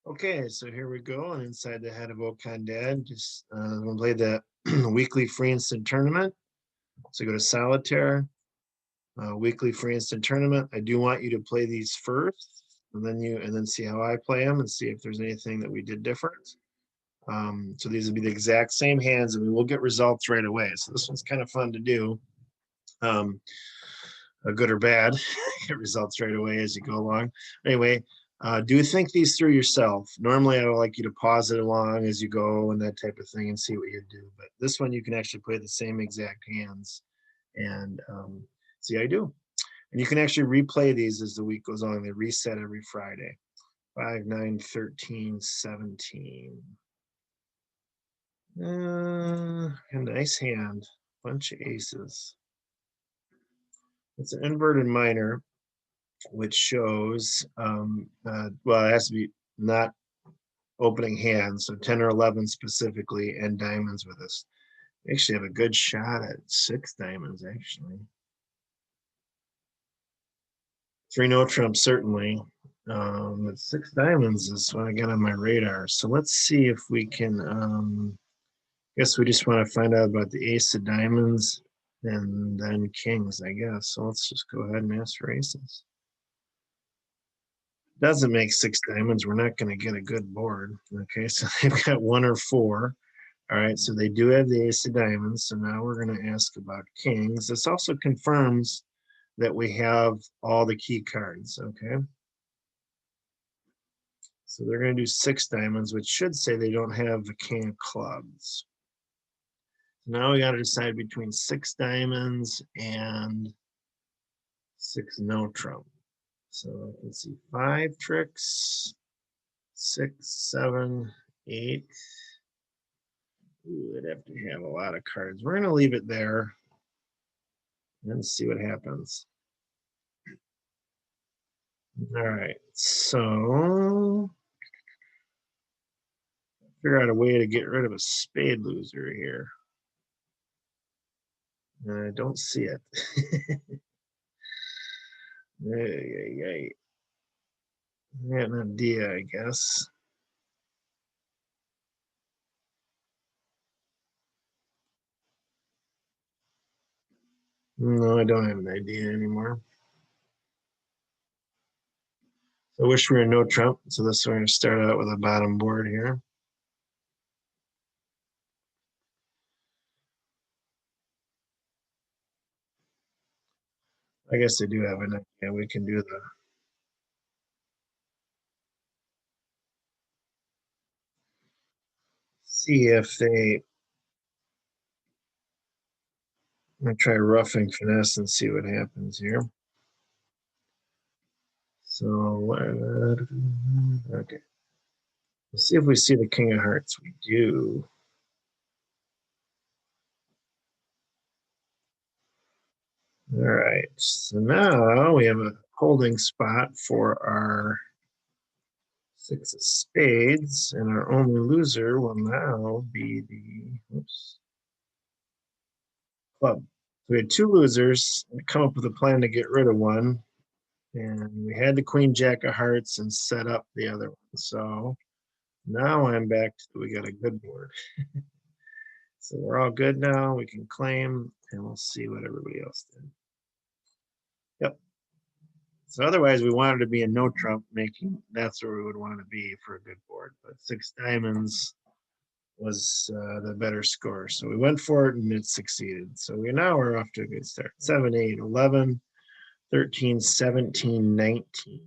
Okay, so here we go, and inside the head of OconDad, just I'm gonna play the weekly free instant tournament. So go to solitaire, weekly free instant tournament. I do want you to play these first, and then see how I play them and see if there's anything that we did different. So these will be the exact same hands, and we will get results right away. So this one's kind of fun to do, good or bad. Get results right away as you go along. Anyway. Do think these through yourself. Normally, I would like you to pause it along as you go and that type of thing and see what you do. But this one, you can actually play the same exact hands and see how you do. And you can actually replay these as the week goes on. They reset every Friday. 5, 9, 13, 17. A nice hand. Bunch of aces. It's an inverted minor, which shows, well, it has to be not opening hands, so 10 or 11 specifically, and diamonds with us. We actually have a good shot at 6 diamonds, actually. 3 no trumps, certainly. But 6 diamonds is what I got on my radar. So let's see if we can, I guess we just want to find out about the ace of diamonds and then kings, I guess. So let's just go ahead and ask for aces. Doesn't make 6 diamonds, we're not going to get a good board. Okay, so they've got 1 or 4. All right, so they do have the ace of diamonds. So now we're going to ask about kings. This also confirms that we have all the key cards. Okay, so they're going to do 6 diamonds, which should say they don't have the king of clubs. Now we got to decide between 6 diamonds and 6 no trump. So I can see 5 tricks, 6, 7, 8. Ooh, they'd have to have a lot of cards. We're going to leave it there and see what happens. All right, so figure out a way to get rid of a spade loser here. I don't see it. I got an idea, I guess. No, I don't have an idea anymore. So I wish we were no trump. So this is we're going to start out with a bottom board here. I guess I do have an idea. We can do the see if they. I'm gonna try ruffing finesse and see what happens here. So okay, let's see if we see the king of hearts. We do. All right, so now we have a holding spot for our 6 of spades, and our only loser will now be the club. So we had 2 losers. We come up with a plan to get rid of one, and we had the queen jack of hearts and set up the other one. So now I'm back to we got a good board. So we're all good now. We can claim, and we'll see what everybody else did. Yep. So otherwise, we wanted to be a no trump making. That's where we would want to be for a good board. But 6 diamonds was the better score. So we went for it, and it succeeded. So we now are off to a good start. 7, 8, 11, 13, 17, 19.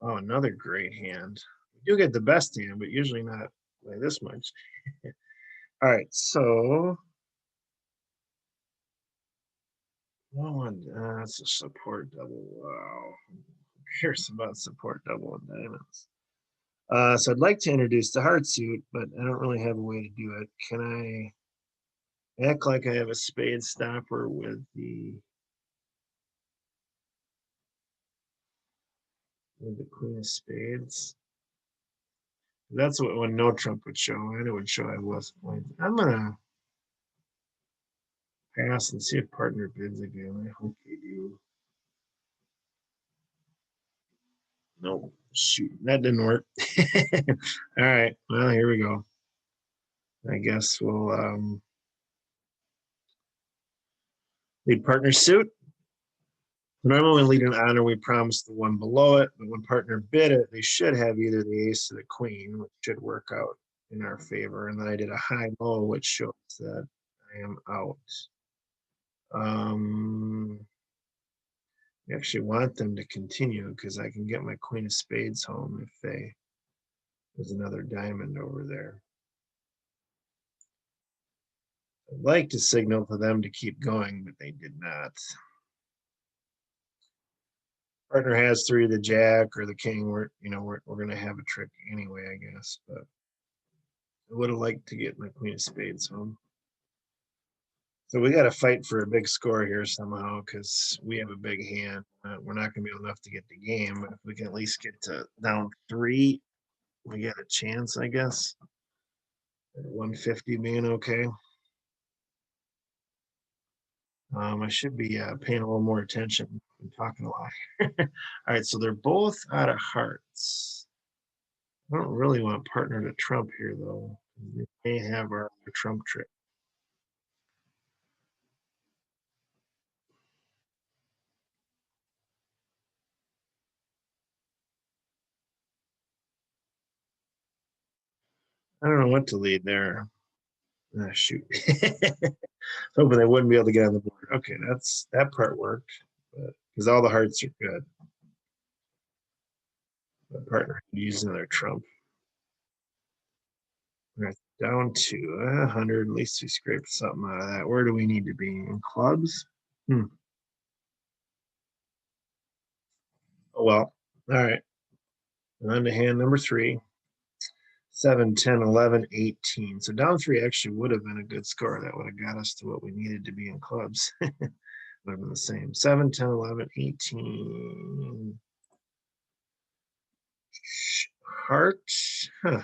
Oh, another great hand. We do get the best hand, but usually not by this much. All right, so that's a support double. Wow. Who cares about support double and diamonds? So I'd like to introduce the heart suit, but I don't really have a way to do it. Can I act like I have a spade stopper with the queen of spades? That's what when no trump would show, and it would show I was playing. I'm gonna pass and see if partner bids again. I hope they do. Nope. Shoot, that didn't work. All right, well, here we go. I guess we'll lead partner suit. Normally when lead an honor, we promise the one below it, but when partner bid it, they should have either the ace or the queen, which should work out in our favor. And then I did a high-low, which shows that I am out. I actually want them to continue because I can get my queen of spades home if there's another diamond over there. I'd like to signal to them to keep going, but they did not. Partner has three, the jack or the king. We're going to have a trick anyway, I guess. But I would have liked to get my queen of spades home. So we got to fight for a big score here somehow because we have a big hand. We're not going to be enough to get the game, but if we can at least get to down 3, we got a chance, I guess. At 150 being okay. I should be paying a little more attention. I'm talking a lot. All right, so they're both out of hearts. I don't really want partner to trump here, though. We may have our trump trick. I don't know what to lead there. Ah, shoot. Hoping they wouldn't be able to get on the board. Okay, that part worked, because all the hearts are good. The partner could use another trump. All right, down to 100. At least we scraped something out of that. Where do we need to be? In clubs? Oh, well. All right. On to hand number 3. 7, 10, 11, 18. So down 3 actually would have been a good score. That would have got us to what we needed to be in clubs. Would have been the same. 7, 10, 11, 18. Heart. Huh.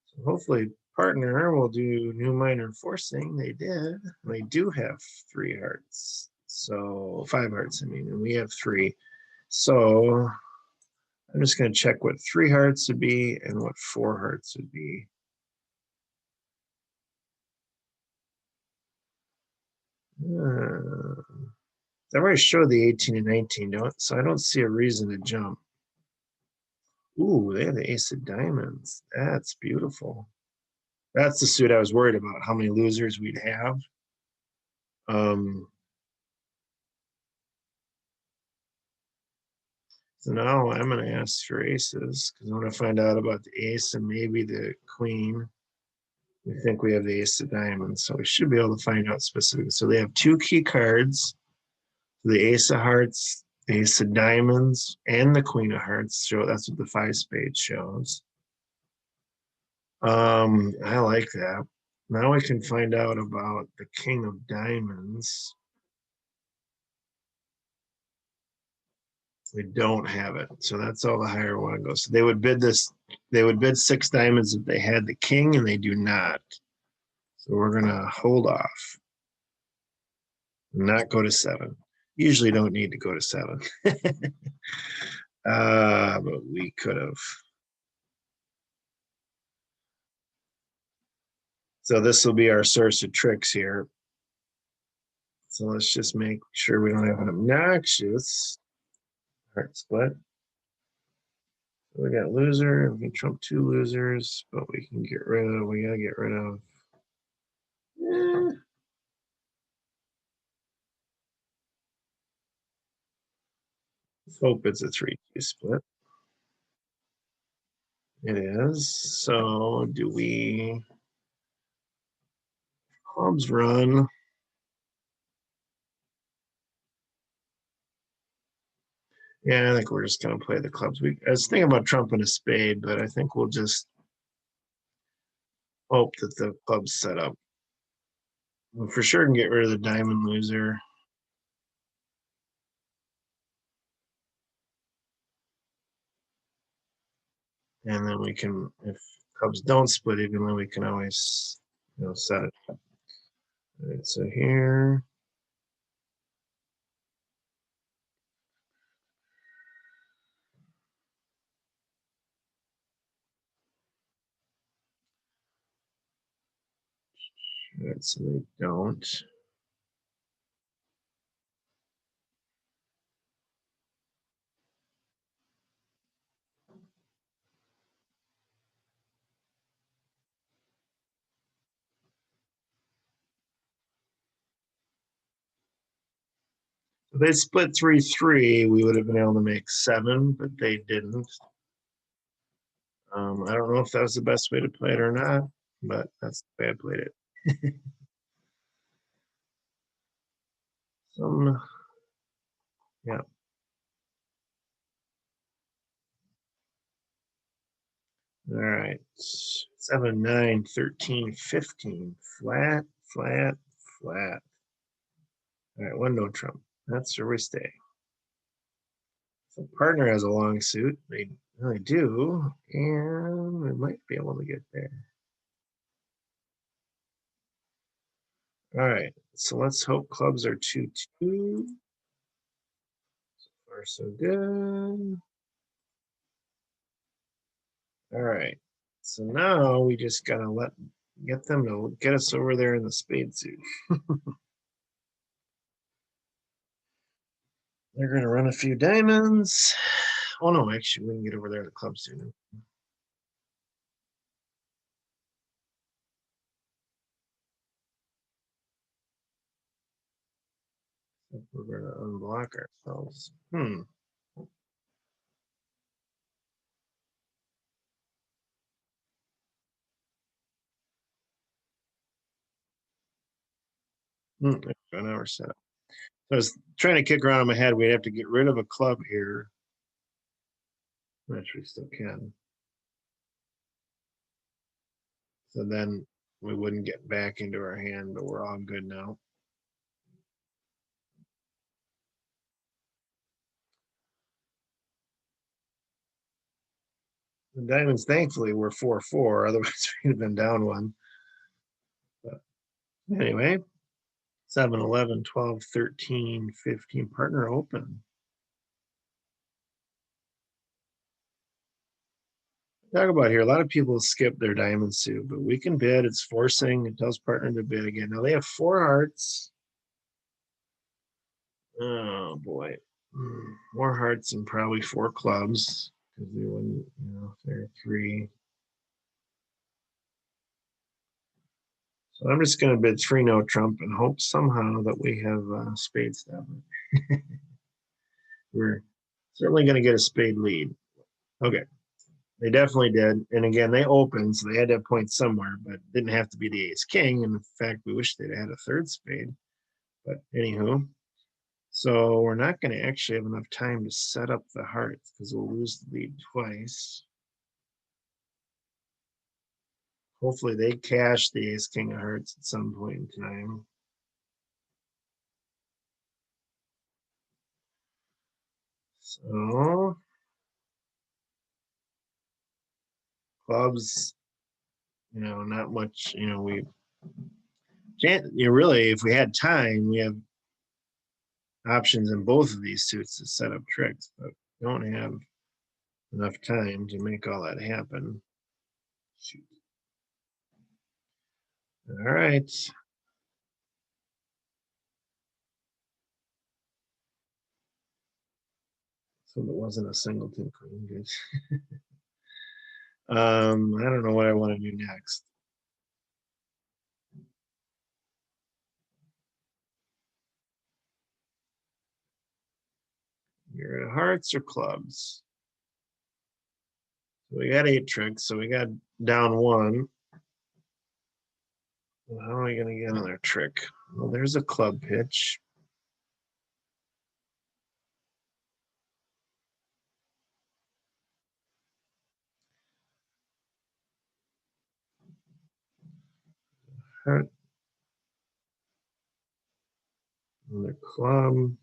So hopefully partner will do new minor forcing. They did. They do have 3 hearts. So 5 hearts, I mean, and we have 3. So I'm just going to check what 3 hearts would be and what 4 hearts would be. I've already showed the 18 and 19, so I don't see a reason to jump. Ooh, they have the ace of diamonds. That's beautiful. That's the suit I was worried about, how many losers we'd have. So now I'm going to ask for aces because I want to find out about the ace and maybe the queen. We think we have the ace of diamonds, so we should be able to find out specifically. So they have 2 key cards, the ace of hearts, ace of diamonds, and the queen of hearts. So that's what the 5 spades shows. I like that. Now we can find out about the king of diamonds. We don't have it, so that's all the higher one goes. So they would bid this. They would bid 6 diamonds if they had the king, and they do not. So we're gonna hold off. Not go to 7. Usually don't need to go to 7. But we could have. So this will be our source of tricks here. So let's just make sure we don't have an obnoxious heart split. We got loser. We can trump 2 losers, but we can get rid of. We gotta get rid of. Let's hope it's a 3-2 split. It is. So do we? Clubs run. Yeah, I think we're just gonna play the clubs. I was thinking about trumping a spade, but I think we'll just hope that the club's set up. We for sure can get rid of the diamond loser. And then we can, if clubs don't split evenly, we can always, set it up. All right, so here. Good, so they don't. If they split 3-3, we would have been able to make 7, but they didn't. I don't know if that was the best way to play it or not, but that's the way I played it. Yeah. All right. 7, 9, 13, 15. Flat, flat, flat. All right, one no trump. That's where we stay. So partner has a long suit. They really do. And we might be able to get there. All right. So let's hope clubs are 2-2. So far, so good. All right. So now we just gotta get them to get us over there in the spade suit. They're gonna run a few diamonds. Oh no, actually, we can get over there to the club soon. We're gonna unblock ourselves. On our setup. So I was trying to kick around in my head. We'd have to get rid of a club here, which we still can. So then we wouldn't get back into our hand, but we're all good now. The diamonds, thankfully, were 4-4. Otherwise, we'd have been down one. But anyway, 7, 11, 12, 13, 15. Partner open. Talk about here. A lot of people skip their diamond suit, but we can bid. It's forcing. It tells partner to bid again. Now they have 4 hearts. Oh boy, more hearts and probably 4 clubs because they wouldn't, they're 3. So I'm just going to bid 3 no trump and hope somehow that we have spade seven. We're certainly going to get a spade lead. Okay, they definitely did, and again they opened, so they had to have points somewhere, but didn't have to be the ace king. And in fact, we wish they'd had a 3rd spade. But anywho. So we're not going to actually have enough time to set up the hearts because we'll lose the lead twice. Hopefully they cash the ace king of hearts at some point in time. So clubs, not much, we really, if we had time, we have options in both of these suits to set up tricks, but we don't have enough time to make all that happen. Shoot. All right. So it wasn't a singleton queen. Good. I don't know what I want to do next. You're at hearts or clubs. So we got 8 tricks, so we got down 1. Well, how are we going to get another trick? Well, there's a club pitch. Heart. Another club.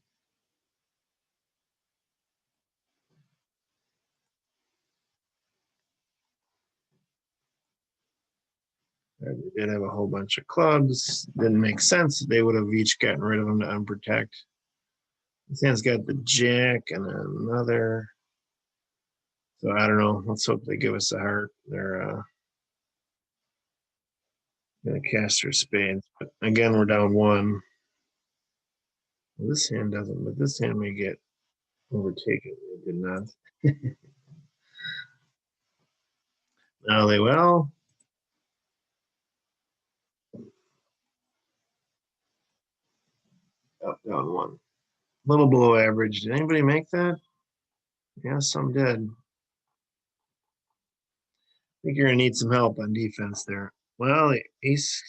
And we did have a whole bunch of clubs. Didn't make sense. They would have each gotten rid of them to unprotect. This hand's got the jack and another. So I don't know. Let's hope they give us a heart. They're Gonna cast her spades, but again, we're down one. Well, this hand doesn't, but this hand may get overtaken. It did not. Now they will. Up, down one. A little below average. Did anybody make that? Yeah, some did. I think you're gonna need some help on defense there. Well, the ace,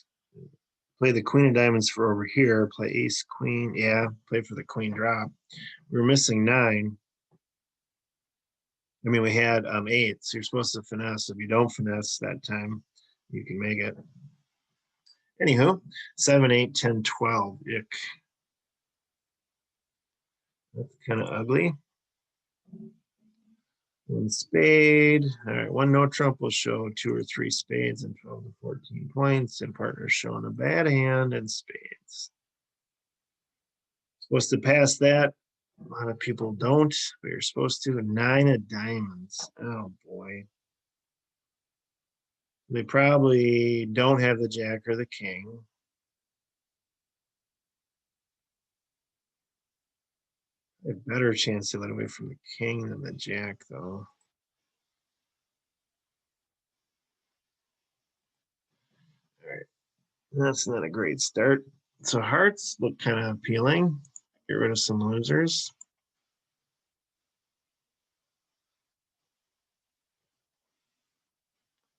play the queen of diamonds for over here. Play ace, queen. Yeah, play for the queen drop. We were missing 9. I mean, we had 8, so you're supposed to finesse. If you don't finesse that time, you can make it. Anywho, 7, 8, 10, 12. Ick. That's kind of ugly. One spade. All right, one no trump will show 2 or 3 spades and 12 to 14 points, and partner's showing a bad hand and spades. Supposed to pass that. A lot of people don't, but you're supposed to. 9 of diamonds. Oh boy. They probably don't have the jack or the king. A better chance to let away from the king than the jack, though. All right. That's not a great start. So hearts look kind of appealing. Get rid of some losers.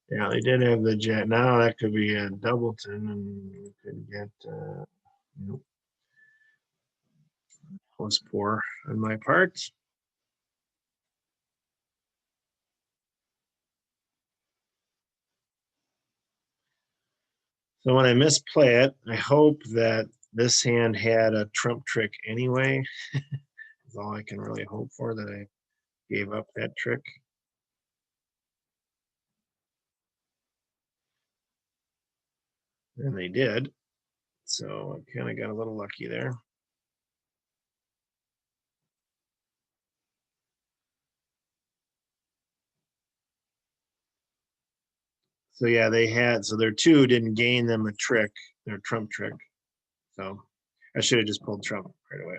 Yeah, they did have the jack. Now that could be a doubleton, and we could get. Nope. Was poor on my part. So when I misplay it, I hope that this hand had a trump trick anyway. That's all I can really hope for, that I gave up that trick. And they did. So I kind of got a little lucky there. So yeah, they had, so their 2 didn't gain them a trick, their trump trick. So I should have just pulled trump right away.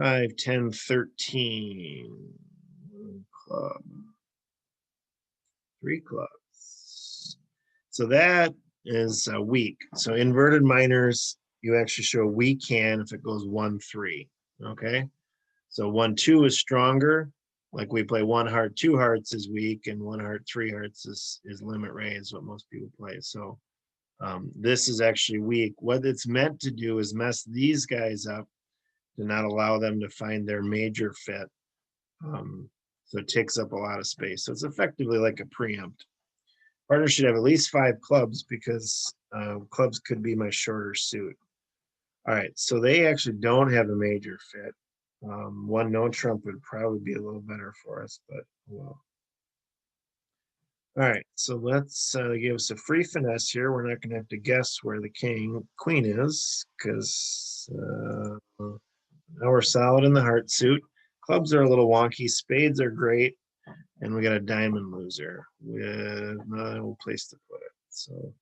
5, 10, 13. Club. 3 clubs. So that is weak. So inverted minors, you actually show a weak hand if it goes 1, 3. Okay. So 1, 2 is stronger. Like we play 1 heart, 2 hearts is weak, and 1 heart, 3 hearts is limit raise, what most people play. So this is actually weak. What it's meant to do is mess these guys up to not allow them to find their major fit. So it takes up a lot of space. So it's effectively like a preempt. Partner should have at least 5 clubs, because clubs could be my shorter suit. All right, so they actually don't have a major fit. 1 no trump would probably be a little better for us, but well. All right, so let's give us a free finesse here. We're not going to have to guess where the queen is, because now we're solid in the heart suit. Clubs are a little wonky. Spades are great. And we got a diamond loser with no place to put it. So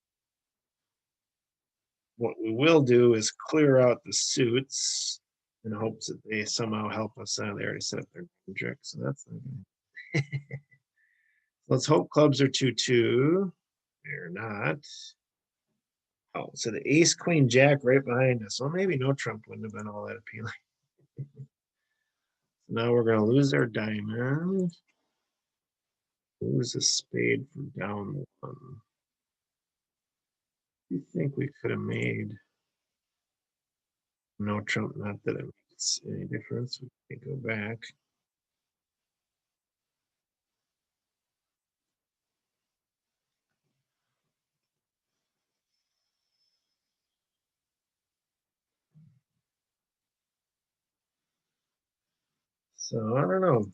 what we will do is clear out the suits in hopes that they somehow help us. They already set up their trick, so that's not good. Let's hope clubs are 2-2. They're not. Oh, so the ace, queen, jack right behind us. Well, maybe no trump wouldn't have been all that appealing. So now we're going to lose our diamond. Lose a spade for down 1. You think we could have made no trump? Not that it makes any difference. We can go back. So I don't know.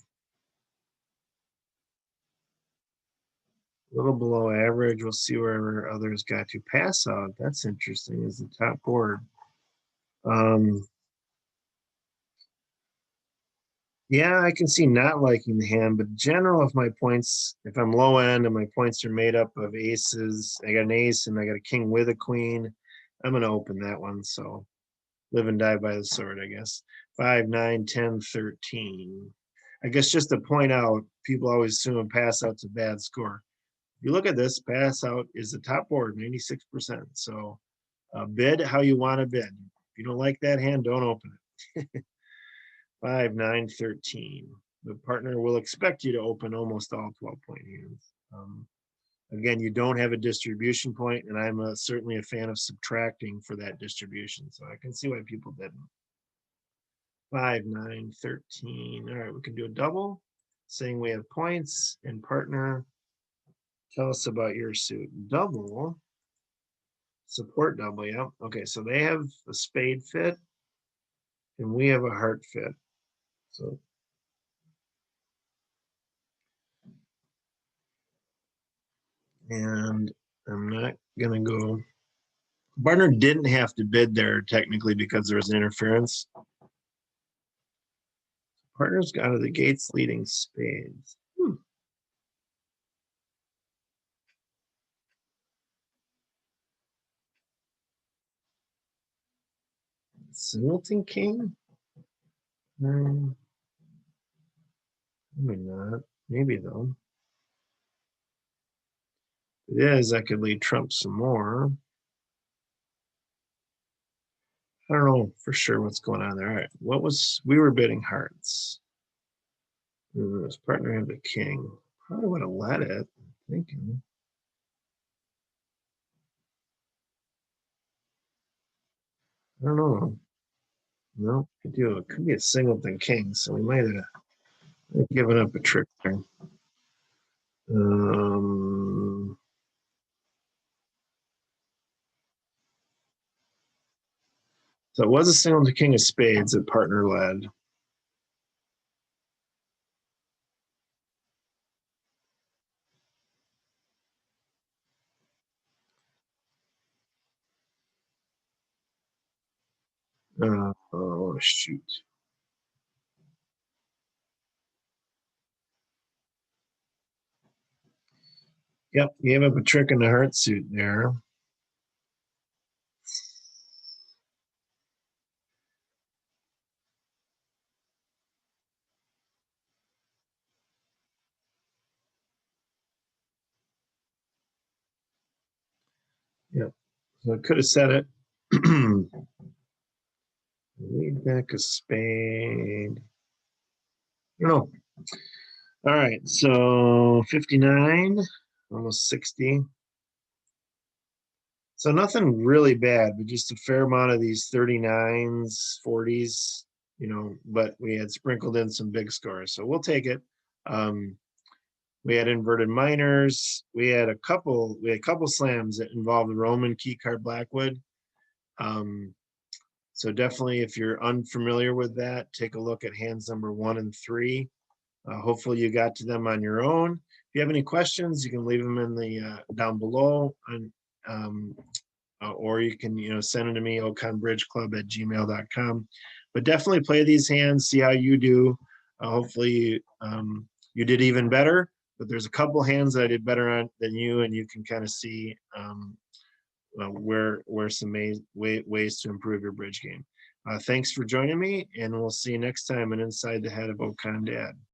A little below average. We'll see where others got to. Pass out. That's interesting. Is the top board. Yeah, I can see not liking the hand, but general, if I'm low end and my points are made up of aces, I got an ace and I got a king with a queen, I'm going to open that one. So live and die by the sword, I guess. 5, 9, 10, 13. I guess just to point out, people always assume a pass out's a bad score. If you look at this, pass out is the top board, 96%. So bid how you want to bid. If you don't like that hand, don't open it. 5, 9, 13. The partner will expect you to open almost all 12-point hands. Again, you don't have a distribution point, and I'm certainly a fan of subtracting for that distribution. So I can see why people didn't. 5, 9, 13. All right, we can do a double, saying we have points, and partner, tell us about your suit. Double, support double, yeah. Okay, so they have a spade fit, and we have a heart fit. So and I'm not gonna go. Partner didn't have to bid there technically because there was an interference. Partner's got out of the gates leading spades. Singleton king? Maybe not. Maybe though. If it is, I could lead trump some more. I don't know for sure what's going on there. All right, we were bidding hearts. This partner had the king. Probably would have let it. I'm thinking. I don't know. No, could do. It could be a singleton king, so we might have given up a trick there. So it was a singleton king of spades that partner led. Oh, shoot. Yep, gave up a trick in the heart suit there. Yep, so I could have said it. Lead back a spade. No. All right, so 59, almost 60. So nothing really bad, but just a fair amount of these 39s, 40s, but we had sprinkled in some big scores. So we'll take it. We had inverted minors. We had a couple slams that involved the Roman key card Blackwood. So definitely, if you're unfamiliar with that, take a look at hands number 1 and 3. Hopefully you got to them on your own. If you have any questions, you can leave them in the down below, or you can send them to me, oconbridgeclub@gmail.com. But definitely play these hands, see how you do. Hopefully you did even better. But there's a couple hands that I did better on than you, and you can kind of see where some ways to improve your bridge game. Thanks for joining me, and we'll see you next time on Inside the Head of OconDad.